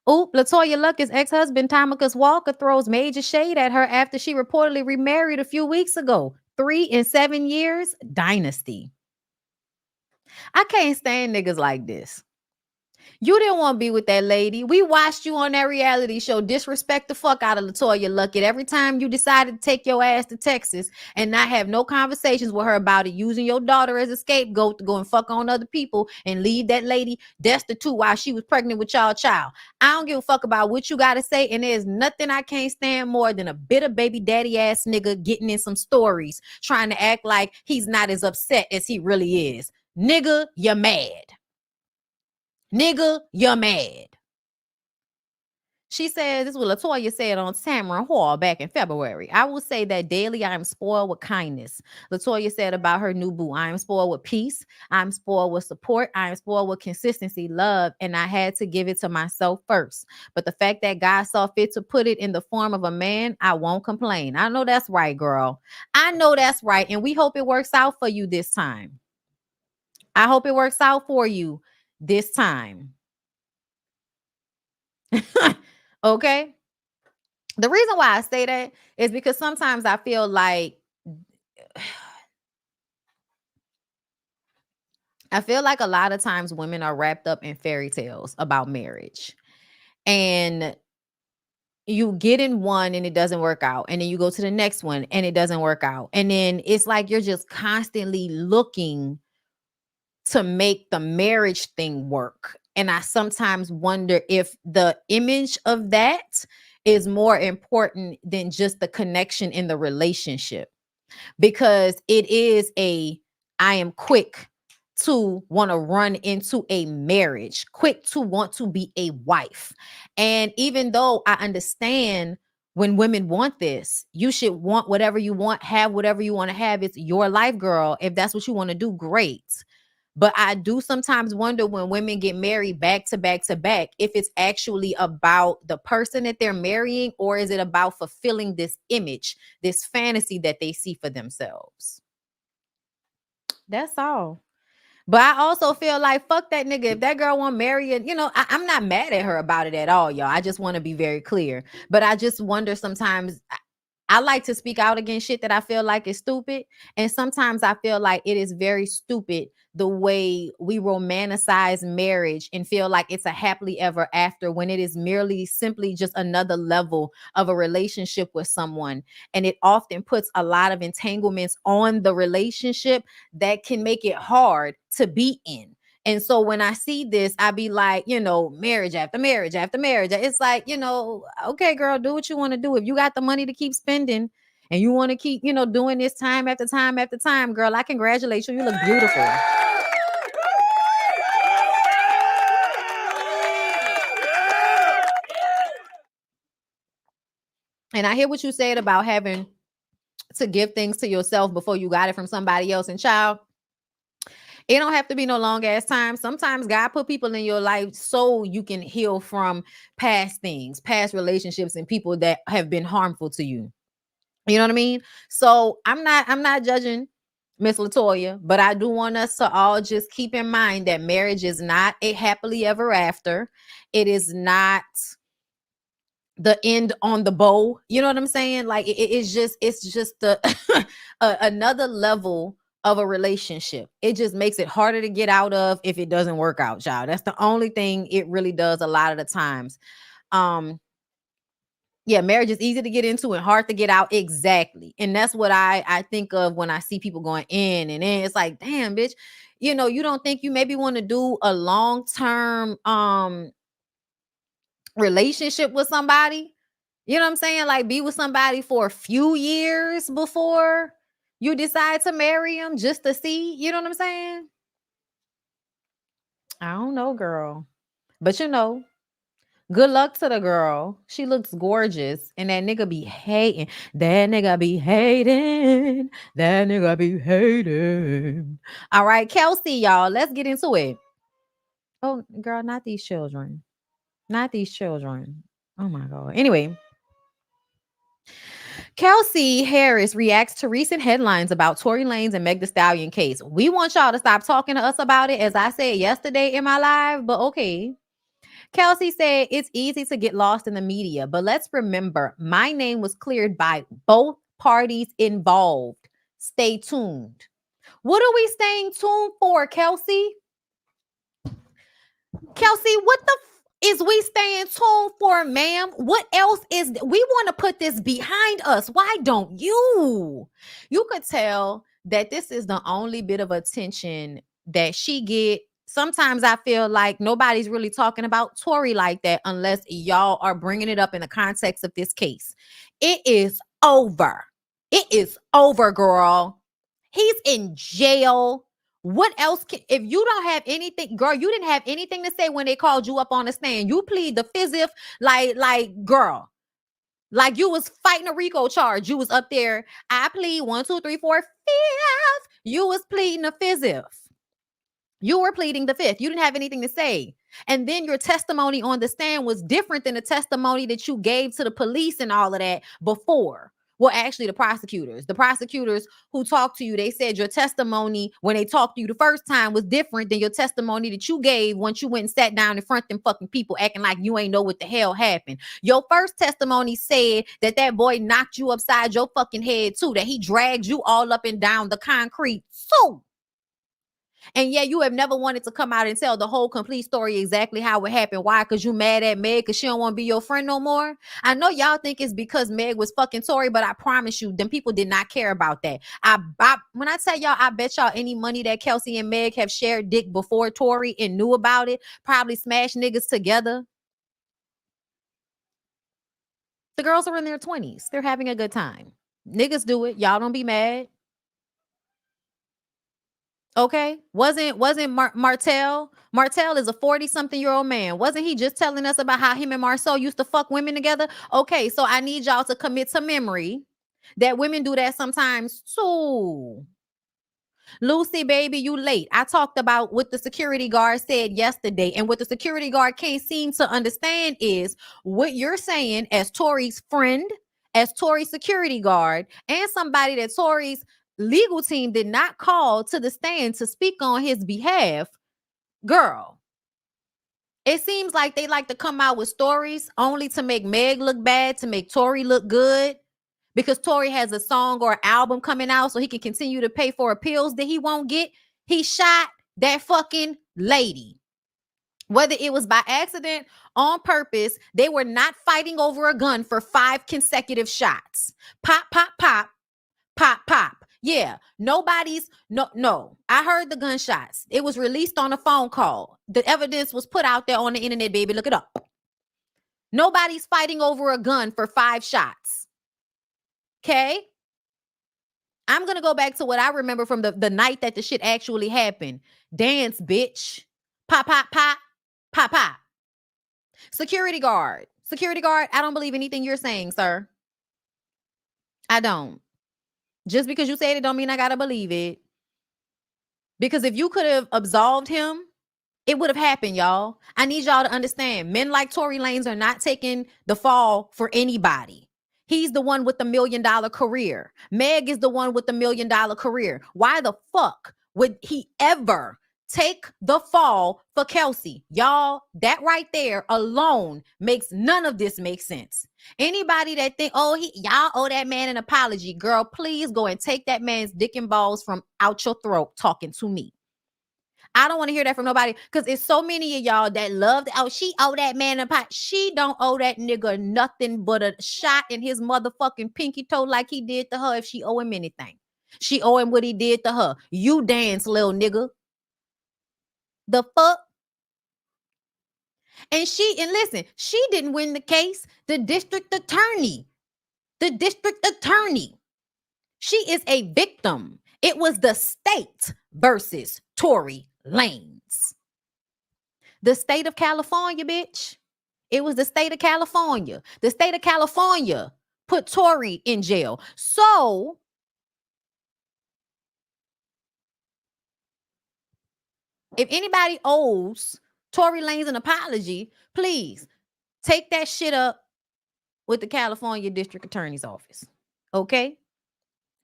[SPEAKER 3] Oop, Latoya Luckett's ex-husband, Tamika's Waka, throws major shade at her after she reportedly remarried a few weeks ago. 3 and 7 years, dynasty. I can't stand niggas like this. You didn't want to be with that lady. We watched you on that reality show disrespect the fuck out of Latoya Luckett every time you decided to take your ass to Texas and not have no conversations with her about it, using your daughter as a scapegoat to go and fuck on other people and leave that lady destitute while she was pregnant with y'all child. I don't give a fuck about what you got to say, and there's nothing I can't stand more than a bitter baby daddy ass nigga getting in some stories trying to act like he's not as upset as he really is. Nigga, you're mad. Nigga, you're mad. She said, this is what Latoya said on Tamron Hall back in February. I will say that daily I am spoiled with kindness. Latoya said about her new boo, I am spoiled with peace. I'm spoiled with support. I am spoiled with consistency, love, and I had to give it to myself first. But the fact that God saw fit to put it in the form of a man, I won't complain. I know that's right, girl. I know that's right. And we hope it works out for you this time. I hope it works out for you this time. Okay. The reason why I say that is because sometimes I feel like a lot of times women are wrapped up in fairy tales about marriage. And you get in one and it doesn't work out. And then you go to the next one and it doesn't work out. And then it's like you're just constantly looking to make the marriage thing work. And I sometimes wonder if the image of that is more important than just the connection in the relationship, because it is I am quick to want to run into a marriage, quick to want to be a wife. And even though I understand when women want this, you should want whatever you want, have whatever you want to have. It's your life, girl. If that's what you want to do, great. But I do sometimes wonder when women get married back to back to back, if it's actually about the person that they're marrying, or is it about fulfilling this image, this fantasy that they see for themselves? That's all. But I also feel like, fuck that nigga. If that girl want to marry it, I'm not mad at her about it at all, y'all. I just want to be very clear. But I just wonder sometimes, I like to speak out against shit that I feel like is stupid. And sometimes I feel like it is very stupid the way we romanticize marriage and feel like it's a happily ever after, when it is merely simply just another level of a relationship with someone. And it often puts a lot of entanglements on the relationship that can make it hard to be in. And so when I see this, I be like, marriage after marriage after marriage. It's like, okay, girl, do what you want to do. If you got the money to keep spending and you want to keep, doing this time after time after time, girl, I congratulate you. You look beautiful. And I hear what you said about having to give things to yourself before you got it from somebody else. And child, it don't have to be no long ass time. Sometimes God put people in your life so you can heal from past things, past relationships, and people that have been harmful to you. You know what I mean? So I'm not judging Miss Latoya, but I do want us to all just keep in mind that marriage is not a happily ever after. It is not the end on the bow. You know what I'm saying? Like it's just the another level of a relationship. It just makes it harder to get out of if it doesn't work out, child. That's the only thing it really does a lot of the times. Yeah, marriage is easy to get into and hard to get out. Exactly. And that's what I think of when I see people going in and in. It's like, damn, bitch, you don't think you maybe want to do a long-term relationship with somebody? You know what I'm saying? Like, be with somebody for a few years before you decide to marry them, just to see. You know what I'm saying? I don't know, girl. But good luck to the girl. She looks gorgeous. And that nigga be hating. That nigga be hating. That nigga be hating. All right, Kelsey, y'all. Let's get into it. Oh, girl, not these children. Not these children. Oh my God. Anyway. Kelsey Harris reacts to recent headlines about Tory Lanez and Meg Thee Stallion case. We want y'all to stop talking to us about it, as I said yesterday in my live, but okay. Kelsey said it's easy to get lost in the media, but let's remember my name was cleared by both parties involved. Stay tuned. What are we staying tuned for, Kelsey? Kelsey, what the is we staying tuned for, ma'am? What else is we want to put this behind us? Why don't you? You could tell that this is the only bit of attention that she get. Sometimes I feel like nobody's really talking about Tory like that unless y'all are bringing it up in the context of this case. It is over. It is over, girl. He's in jail. What else if you don't have anything, girl, you didn't have anything to say when they called you up on the stand. You plead the fifth, like girl, like you was fighting a RICO charge. You was up there. I plead 1, 2, 3, 4, 5. You was pleading the fifth. You were pleading the fifth. You didn't have anything to say. And then your testimony on the stand was different than the testimony that you gave to the police and all of that before. Well, actually, the prosecutors who talked to you, they said your testimony when they talked to you the first time was different than your testimony that you gave once you went and sat down in front of them fucking people acting like you ain't know what the hell happened. Your first testimony said that boy knocked you upside your fucking head too, that he dragged you all up and down the concrete too. And yeah, you have never wanted to come out and tell the whole complete story exactly how it happened. Why? Because you mad at Meg because she don't want to be your friend no more. I know y'all think it's because Meg was fucking Tory, but I promise you, them people did not care about that. When I tell y'all, I bet y'all any money that Kelsey and Meg have shared dick before Tory and knew about it, probably smashed niggas together. The girls are in their 20s. They're having a good time. Niggas do it. Y'all don't be mad. Okay, wasn't Martell? Martell is a 40-something-year-old man. Wasn't he just telling us about how him and Marceau used to fuck women together? Okay, so I need y'all to commit to memory that women do that sometimes too. Lucy, baby, you late. I talked about what the security guard said yesterday, and what the security guard can't seem to understand is what you're saying as Tory's friend, as Tory's security guard, and somebody that Tory's legal team did not call to the stand to speak on his behalf. Girl, it seems like they like to come out with stories only to make Meg look bad, to make Tory look good, because Tory has a song or album coming out so he can continue to pay for appeals that he won't get. He shot that fucking lady. Whether it was by accident, on purpose, they were not fighting over a gun for 5 consecutive shots. Pop, pop, pop, pop, pop. Yeah, no. I heard the gunshots. It was released on a phone call. The evidence was put out there on the internet, baby. Look it up. Nobody's fighting over a gun for 5 shots. Okay? I'm going to go back to what I remember from the night that the shit actually happened. Dance, bitch. Pop, pop, pop, pop, pop. Security guard, I don't believe anything you're saying, sir. I don't. Just because you said it don't mean I gotta believe it. Because if you could have absolved him, it would have happened, y'all. I need y'all to understand. Men like Tory Lanez are not taking the fall for anybody. He's the one with the $1 million career. Meg is the one with the $1 million career. Why the fuck would he ever take the fall for Kelsey? Y'all, that right there alone makes none of this make sense. Anybody that think, y'all owe that man an apology, girl, please go and take that man's dick and balls from out your throat talking to me. I don't want to hear that from nobody, because it's so many of y'all that love, she owe that man an apology. She don't owe that nigga nothing but a shot in his motherfucking pinky toe like he did to her if she owe him anything. She owe him what he did to her. You dance, little nigga. The fuck? And listen, she didn't win the case. The district attorney. She is a victim. It was the state versus Tory Lanez. The state of California, bitch. It was the state of California. The state of California put Tory in jail. So if anybody owes Tory Lanez an apology, please take that shit up with the California District Attorney's Office. Okay?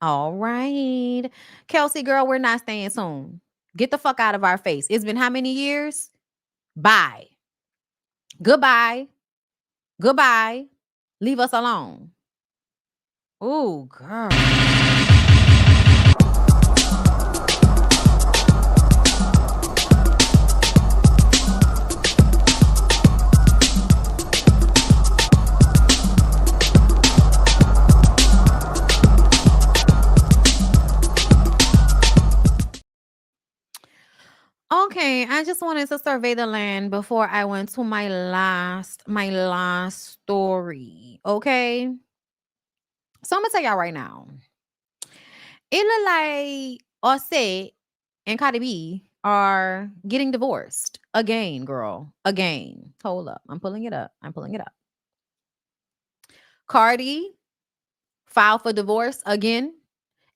[SPEAKER 3] All right. Kelsey, girl, we're not staying soon. Get the fuck out of our face. It's been how many years? Bye. Goodbye. Leave us alone. Ooh, girl. Anyway, I just wanted to survey the land before I went to my last story. Okay. So I'm gonna tell y'all right now. It look like Offset and Cardi B are getting divorced again, girl. Again. Hold up. I'm pulling it up. Cardi filed for divorce again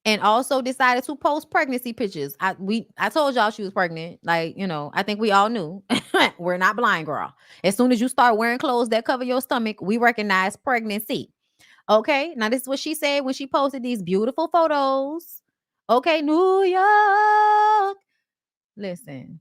[SPEAKER 3] and also decided to post pregnancy pictures. I told y'all she was pregnant. Like, I think we all knew. We're not blind, girl. As soon as you start wearing clothes that cover your stomach, we recognize pregnancy. Okay? Now this is what she said when she posted these beautiful photos. Okay, New York. Listen.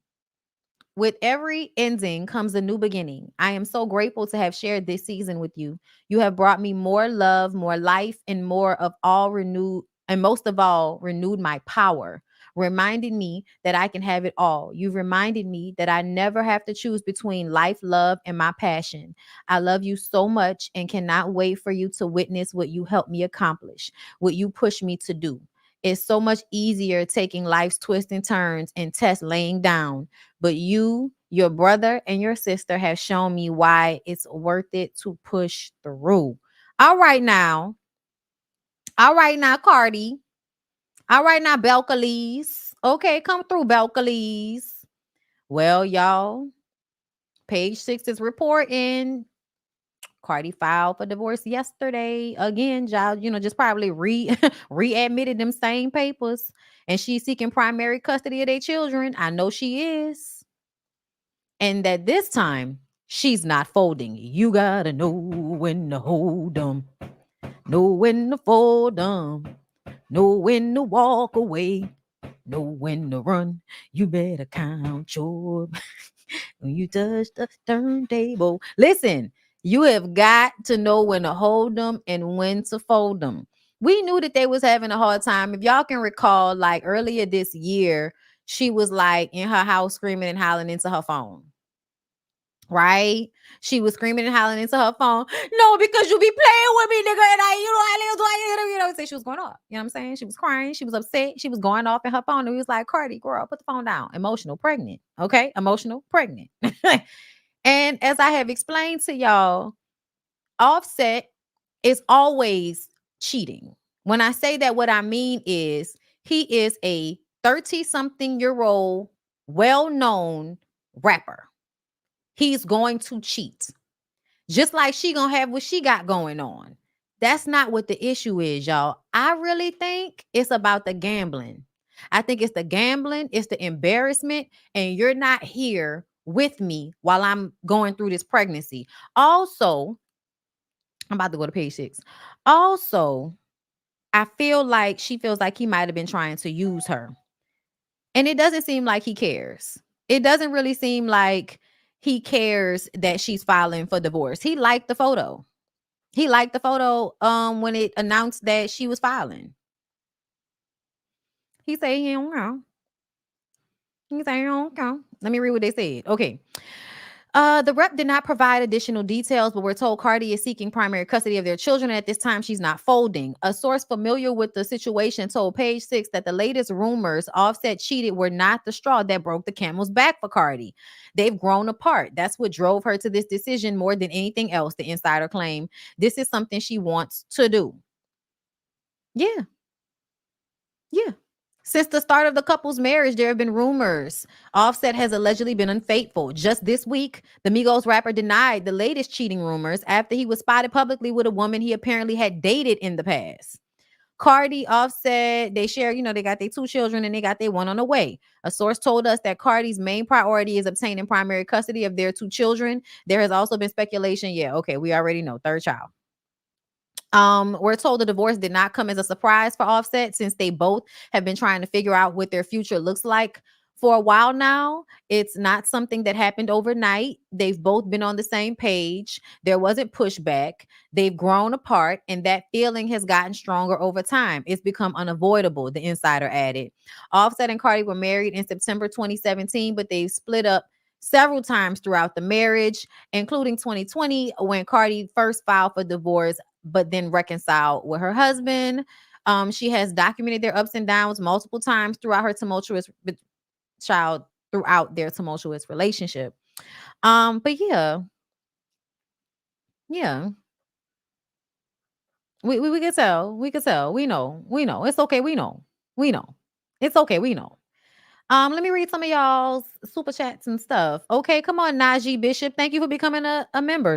[SPEAKER 3] With every ending comes a new beginning. I am so grateful to have shared this season with you. You have brought me more love, more life, and more of all renewed, and most of all, renewed my power, reminding me that I can have it all. You've reminded me that I never have to choose between life, love, and my passion. I love you so much and cannot wait for you to witness what you helped me accomplish, what you pushed me to do. It's so much easier taking life's twists and turns and tests laying down. But you, your brother, and your sister have shown me why it's worth it to push through. All right now. All right now, Cardi. All right now, Belcalis. Okay, come through, Belcalis. Well, y'all, page 6 is reporting Cardi filed for divorce yesterday. Again, y'all, just probably readmitted them same papers. And she's seeking primary custody of their children. I know she is. And that this time, she's not folding. You gotta know when to hold them. Know when to fold them. Know when to walk away. Know when to run. You better count your when you touch the turntable. Listen, you have got to know when to hold them and when to fold them. We knew that they was having a hard time. If y'all can recall, like earlier this year, she was like in her house screaming and howling into her phone. Right? She was screaming and howling into her phone. No, because you be playing with me, nigga. And say she was going off. You know what I'm saying? She was crying. She was upset. She was going off in her phone. And we was like, Cardi, girl, put the phone down. Emotional, pregnant. Okay? Emotional, pregnant. And as I have explained to y'all, Offset is always cheating. When I say that, what I mean is he is a 30-something-year-old, well-known rapper. He's going to cheat. Just like she gonna have what she got going on. That's not what the issue is, y'all. I really think it's about the gambling. I think it's the gambling, it's the embarrassment, and you're not here with me while I'm going through this pregnancy. Also, I'm about to go to page 6. Also, I feel like she feels like he might have been trying to use her. And it doesn't seem like he cares. It doesn't really seem like he cares that she's filing for divorce. He liked the photo. He liked the photo when it announced that she was filing. He said he don't know. He said he don't know. Let me read what they said. Okay. The rep did not provide additional details, but we're told Cardi is seeking primary custody of their children. At this time, she's not folding. A source familiar with the situation told Page 6 that the latest rumors Offset cheated were not the straw that broke the camel's back for Cardi. They've grown apart. That's what drove her to this decision more than anything else, the insider claimed. This is something she wants to do. Yeah. Yeah. Since the start of the couple's marriage, there have been rumors Offset has allegedly been unfaithful. Just this week, the Migos rapper denied the latest cheating rumors after he was spotted publicly with a woman he apparently had dated in the past. Cardi, Offset, they share, they got their 2 children and they got their one on the way. A source told us that Cardi's main priority is obtaining primary custody of their 2 children. There has also been speculation. Yeah, okay, we already know, 3rd child. We're told the divorce did not come as a surprise for Offset since they both have been trying to figure out what their future looks like for a while now. It's not something that happened overnight. They've both been on the same page. There wasn't pushback. They've grown apart, and that feeling has gotten stronger over time. It's become unavoidable, the insider added. Offset and Cardi were married in September 2017, but they've split up several times throughout the marriage, including 2020 when Cardi first filed for divorce, but then reconciled with her husband. She has documented their ups and downs multiple times throughout her tumultuous child throughout their tumultuous relationship. But yeah, we can tell. We can tell. We know. We know. It's okay. We know. We know. It's okay. We know. Let me read some of y'all's super chats and stuff. Okay, come on, Najee Bishop. Thank you for becoming a member.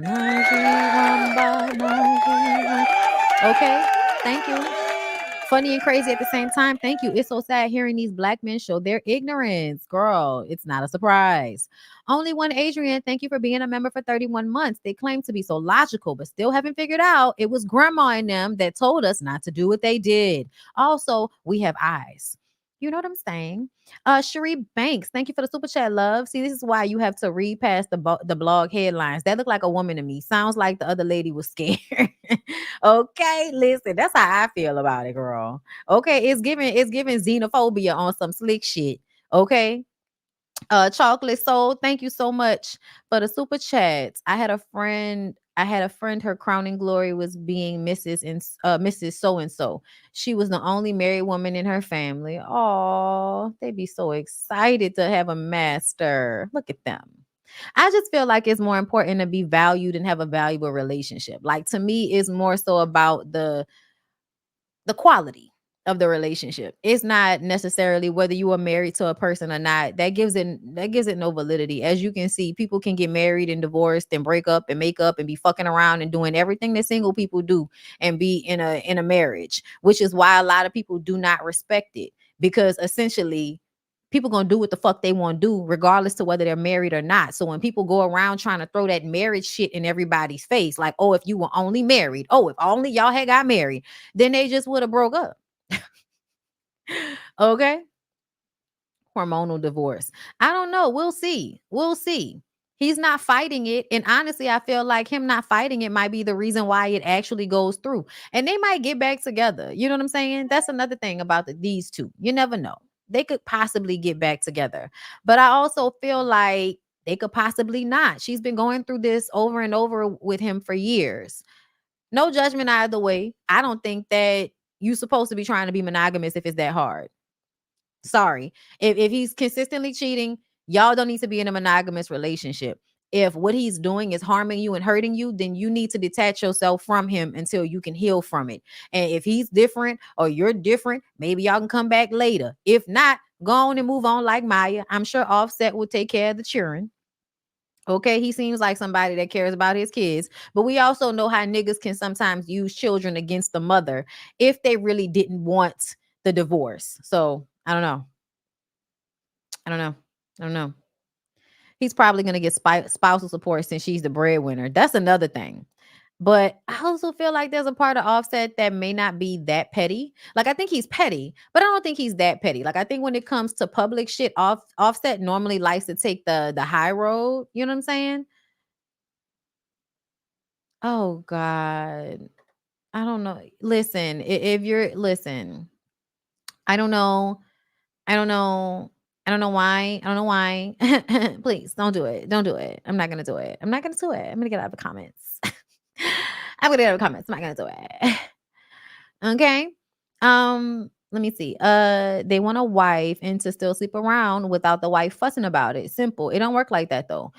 [SPEAKER 3] Okay, thank you. Funny and crazy at the same time. Thank you. It's so sad hearing these black men show their ignorance. Girl, it's not a surprise. Only one Adrian, thank you for being a member for 31 months. They claim to be so logical, but still haven't figured out it was grandma and them that told us not to do what they did. Also, we have eyes. You know what I'm saying? Cherie Banks, thank you for the super chat, love. See, this is why you have to read past the blog headlines. That looked like a woman to me. Sounds like the other lady was scared. Okay, listen, that's how I feel about it, girl. Okay, it's giving xenophobia on some slick shit. Okay. Chocolate Soul, thank you so much for the super chats. I had a friend, her crowning glory was being Mrs. So and so. She was the only married woman in her family. Oh, they'd be so excited to have a master. Look at them. I just feel like it's more important to be valued and have a valuable relationship. Like, to me, it's more so about the quality of the relationship. It's not necessarily whether you are married to a person or not. That gives it no validity. As you can see, people can get married and divorced and break up and make up and be fucking around and doing everything that single people do and be in a marriage, which is why a lot of people do not respect it, because essentially people gonna do what the fuck they want to do regardless to whether they're married or not. So when people go around trying to throw that marriage shit in everybody's face, like, oh, if you were only married, oh, if only y'all had got married, then they just would have broke up. Okay. Hormonal divorce. I don't know. We'll see. We'll see. He's not fighting it. And honestly, I feel like him not fighting it might be the reason why it actually goes through. And they might get back together. You know what I'm saying? That's another thing about these two. You never know. They could possibly get back together. But I also feel like they could possibly not. She's been going through this over and over with him for years. No judgment either way. I don't think that you're supposed to be trying to be monogamous if it's that hard. Sorry. If he's consistently cheating, y'all don't need to be in a monogamous relationship. If what he's doing is harming you and hurting you, then you need to detach yourself from him until you can heal from it. And if he's different or you're different, maybe y'all can come back later. If not, go on and move on like Maya. I'm sure Offset will take care of the children. Okay, he seems like somebody that cares about his kids, but we also know how niggas can sometimes use children against the mother if they really didn't want the divorce. So I don't know. I don't know. I don't know. He's probably going to get spousal support since she's the breadwinner. That's another thing. But I also feel like there's a part of Offset that may not be that petty. Like, I think he's petty, but I don't think he's that petty. Like, I think when it comes to public shit, Offset normally likes to take the high road. You know what I'm saying? Oh God. I don't know. Listen, if you're listen, I don't know. I don't know. I don't know why. I don't know why. Please don't do it. Don't do it. I'm not gonna do it. I'm not gonna do it. I'm gonna get out of the comments. I'm gonna get out of the comments. I'm not gonna do it. Okay. Let me see. They want a wife and to still sleep around without the wife fussing about it. Simple. It don't work like that though.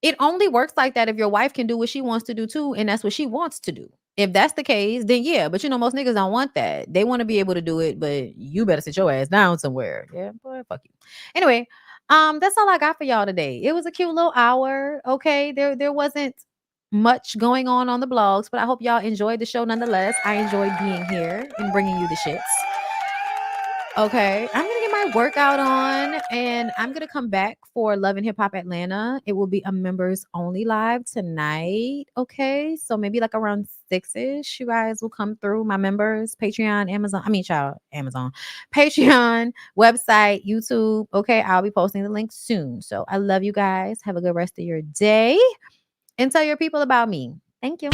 [SPEAKER 3] It only works like that if your wife can do what she wants to do too, and that's what she wants to do. If that's the case, then yeah. But most niggas don't want that. They want to be able to do it, but you better sit your ass down somewhere. Yeah, boy, fuck you. Anyway, that's all I got for y'all today. It was a cute little hour. Okay, there wasn't much going on the blogs, but I hope y'all enjoyed the show nonetheless. I enjoyed being here and bringing you the shits. Okay, I'm gonna get my workout on and I'm gonna come back for Love and Hip Hop Atlanta. It will be a members only live tonight. Okay, so maybe like around 6ish, you guys will come through. My members, Patreon, Amazon, Amazon, Patreon, website, YouTube. Okay, I'll be posting the link soon. So I love you guys. Have a good rest of your day and tell your people about me. Thank you.